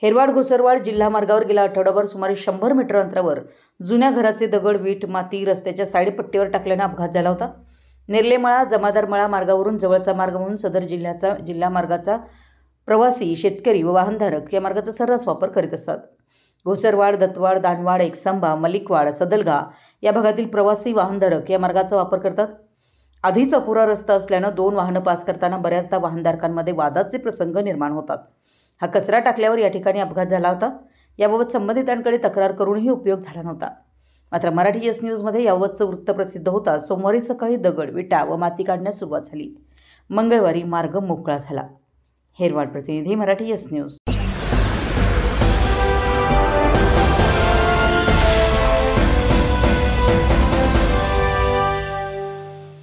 हेरवाड घोसरवाड जिल्हा मार्गावर गेल्या आठवड्याभर सुमारे 100 मीटर अंतरावर जुन्या घराचे दगड, वीट, माती रस्त्याच्या साईड पट्टीवर टाकल्याने अपघात झाला होता। नेर्लेमळा जमादारमळा मार्गावरून जवळचा मार्ग म्हणून सदर जिल्हा मार्गाचा प्रवासी, शेतकरी व वाहनधारक या मार्गाचा सर्रास वापर करीत असतात। घोसरवाड, दत्तवाड, दानवाड, एकसंबा, मलिकवाड, सदलगा या भागातील प्रवासी वाहनधारक या मार्गाचा वापर करतात। आधीच अपुरा रस्ता असल्याने 2 वाहनं पास करताना बऱ्याचदा वाहनधारकांमध्ये वादाचे प्रसंग निर्माण होतात। हा कचरा टाकल्यावर या ठिकाणी अपघात झाला होता। याबाबत संबंधितांकडे तक्रार करूनही उपयोग झाला नव्हता। मात्र मराठी एस न्यूजमध्ये याबाबतचं वृत्त प्रसिद्ध होताच सोमवारी सकाळी दगड, विटा व माती काढण्यास सुरुवात झाली। मंगळवारी मार्ग मोकळा झाला। हेरवाड प्रतिनिधी, मराठी एस न्यूज।